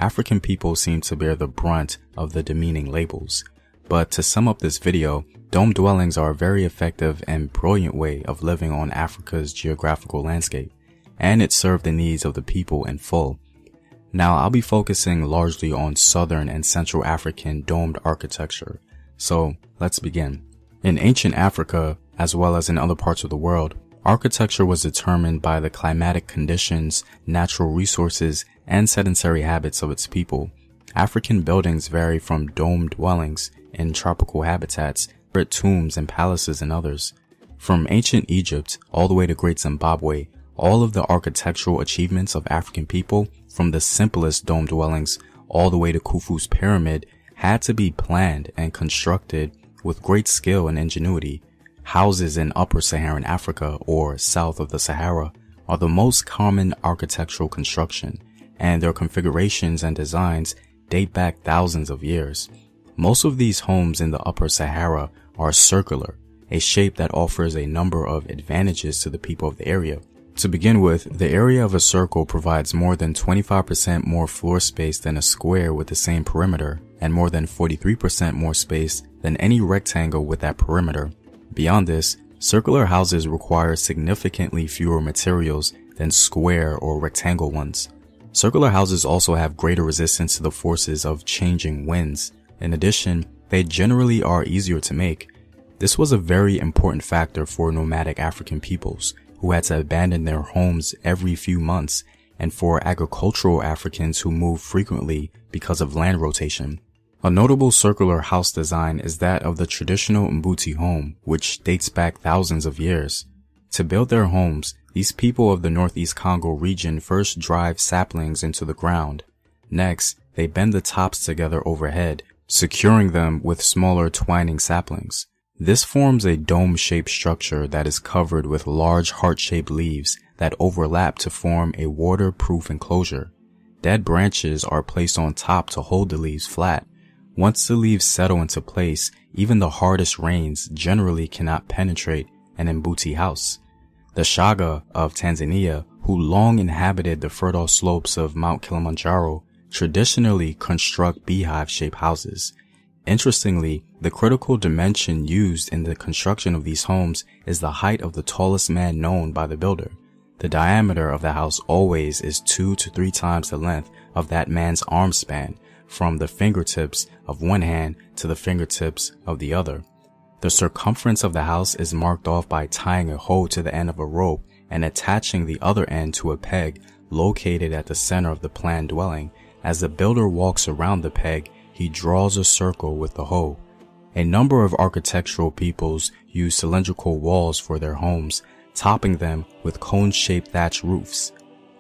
African people seem to bear the brunt of the demeaning labels. But to sum up this video, dome dwellings are a very effective and brilliant way of living on Africa's geographical landscape, and it served the needs of the people in full. Now I'll be focusing largely on Southern and Central African domed architecture, so let's begin. In ancient Africa, as well as in other parts of the world, architecture was determined by the climatic conditions, natural resources, and sedentary habits of its people. African buildings vary from domed dwellings in tropical habitats, to tombs and palaces and others. From ancient Egypt all the way to Great Zimbabwe, all of the architectural achievements of African people, from the simplest dome dwellings all the way to Khufu's pyramid, had to be planned and constructed with great skill and ingenuity. Houses in Upper Saharan Africa, or south of the Sahara, are the most common architectural construction, and their configurations and designs date back thousands of years. Most of these homes in the Upper Sahara are circular, a shape that offers a number of advantages to the people of the area. To begin with, the area of a circle provides more than 25% more floor space than a square with the same perimeter, and more than 43% more space than any rectangle with that perimeter. Beyond this, circular houses require significantly fewer materials than square or rectangle ones. Circular houses also have greater resistance to the forces of changing winds. In addition, they generally are easier to make. This was a very important factor for nomadic African peoples, who had to abandon their homes every few months, and for agricultural Africans who moved frequently because of land rotation. A notable circular house design is that of the traditional Mbuti home, which dates back thousands of years. To build their homes, these people of the Northeast Congo region first drive saplings into the ground. Next, they bend the tops together overhead, securing them with smaller twining saplings. This forms a dome-shaped structure that is covered with large heart-shaped leaves that overlap to form a waterproof enclosure. Dead branches are placed on top to hold the leaves flat. Once the leaves settle into place, even the hardest rains generally cannot penetrate an Mbuti house. The Shaga of Tanzania, who long inhabited the fertile slopes of Mount Kilimanjaro, traditionally construct beehive-shaped houses. Interestingly, the critical dimension used in the construction of these homes is the height of the tallest man known by the builder. The diameter of the house always is 2 to 3 times the length of that man's arm span, from the fingertips of one hand to the fingertips of the other. The circumference of the house is marked off by tying a hoe to the end of a rope and attaching the other end to a peg located at the center of the planned dwelling. As the builder walks around the peg, he draws a circle with the hoe. A number of architectural peoples use cylindrical walls for their homes, topping them with cone-shaped thatch roofs.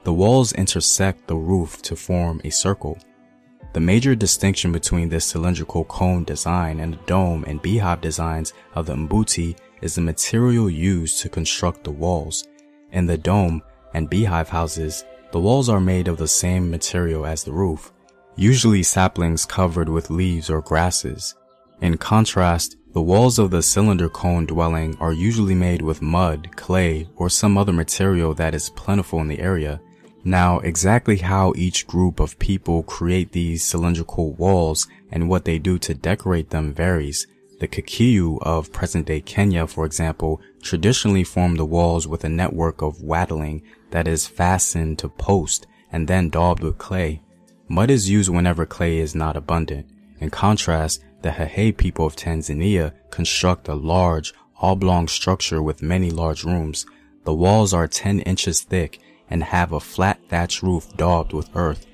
The walls intersect the roof to form a circle. The major distinction between this cylindrical cone design and the dome and beehive designs of the Mbuti is the material used to construct the walls. In the dome and beehive houses, the walls are made of the same material as the roof, usually saplings covered with leaves or grasses. In contrast, the walls of the cylinder cone dwelling are usually made with mud, clay, or some other material that is plentiful in the area. Now, exactly how each group of people create these cylindrical walls and what they do to decorate them varies. The Kikuyu of present-day Kenya, for example, traditionally form the walls with a network of wattling that is fastened to posts and then daubed with clay. Mud is used whenever clay is not abundant. In contrast, the Hehe people of Tanzania construct a large, oblong structure with many large rooms. The walls are 10 inches thick and have a flat thatch roof daubed with earth.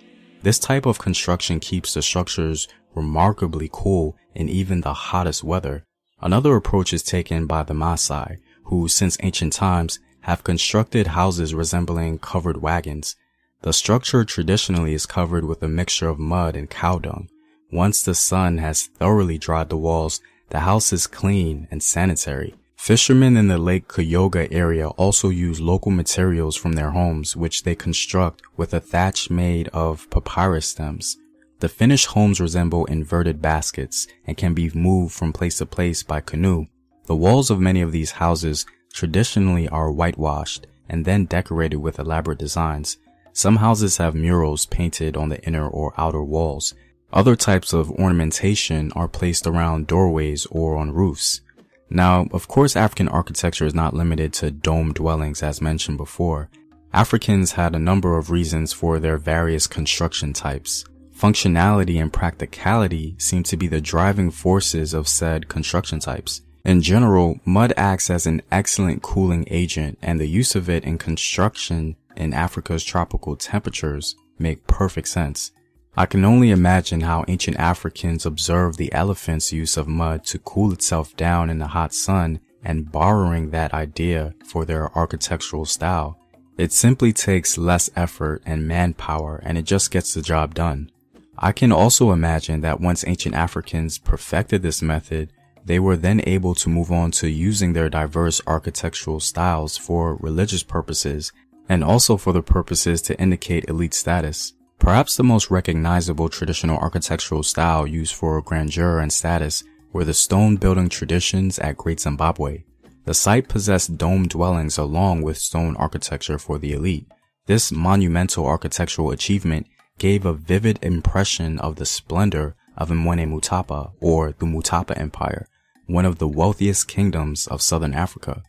This type of construction keeps the structures remarkably cool in even the hottest weather. Another approach is taken by the Maasai, who since ancient times have constructed houses resembling covered wagons. The structure traditionally is covered with a mixture of mud and cow dung. Once the sun has thoroughly dried the walls, the house is clean and sanitary. Fishermen in the Lake Kyoga area also use local materials from their homes, which they construct with a thatch made of papyrus stems. The finished homes resemble inverted baskets and can be moved from place to place by canoe. The walls of many of these houses traditionally are whitewashed and then decorated with elaborate designs. Some houses have murals painted on the inner or outer walls. Other types of ornamentation are placed around doorways or on roofs. Now, of course, African architecture is not limited to dome dwellings as mentioned before. Africans had a number of reasons for their various construction types. Functionality and practicality seem to be the driving forces of said construction types. In general, mud acts as an excellent cooling agent, and the use of it in construction in Africa's tropical temperatures make perfect sense. I can only imagine how ancient Africans observed the elephant's use of mud to cool itself down in the hot sun and borrowing that idea for their architectural style. It simply takes less effort and manpower, and it just gets the job done. I can also imagine that once ancient Africans perfected this method, they were then able to move on to using their diverse architectural styles for religious purposes and also for the purposes to indicate elite status. Perhaps the most recognizable traditional architectural style used for grandeur and status were the stone building traditions at Great Zimbabwe. The site possessed dome dwellings along with stone architecture for the elite. This monumental architectural achievement gave a vivid impression of the splendor of Mwene Mutapa, or the Mutapa Empire, one of the wealthiest kingdoms of southern Africa.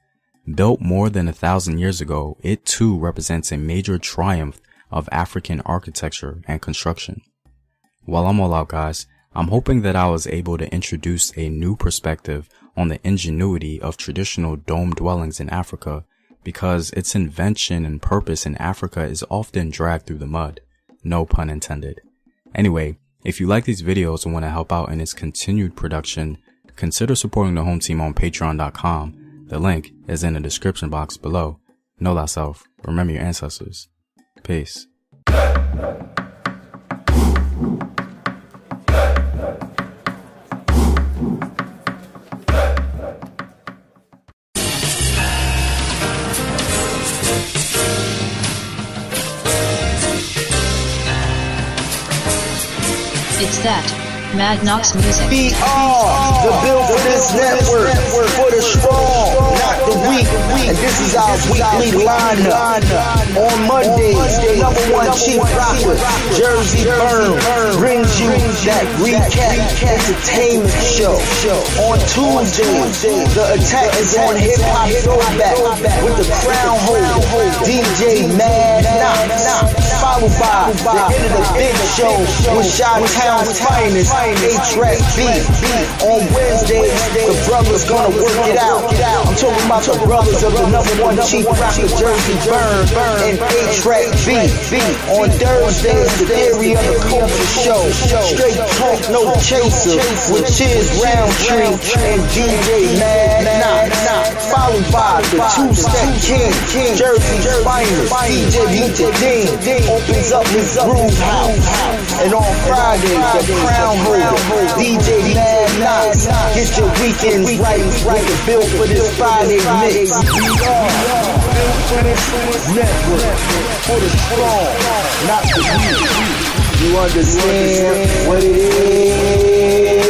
Built more than 1,000 years ago, it too represents a major triumph of African architecture and construction. While I'm all out, guys, I'm hoping that I was able to introduce a new perspective on the ingenuity of traditional dome dwellings in Africa, because its invention and purpose in Africa is often dragged through the mud. No pun intended. Anyway, if you like these videos and want to help out in its continued production, consider supporting the home team on patreon.com. The link is in the description box below. Know thyself. Remember your ancestors. Peace. It's that Mad Knox music. We are the build for this network, for the strong, not the weak. And this is our weekly lineup. On Mondays, the #1 chief rocker, Jersey Burn, brings you that recap entertainment show. On Tuesdays, the attack is on hip hop throwback with the crown holder, DJ Mad Knox. Followed by the end of the big show with Chi-Town's finest, A-Track B. On Wednesdays, the brothers gonna work it out. I'm talking about the brothers of the #1 chief rocker, Jersey Burn and A-Track B. On Thursdays, the theory of the culture show, straight talk, no chaser, with Chiz Roundtree and DJ Mad Knox. Followed by the two-step king, Jersey's finest, DJ Dean. Opens up his groove house. And on Fridays, the crown holder, DJ Mad Knox, get your weekends right with the build for this Friday mix. We are built for this network, for the strong, not the weak. You understand what it is?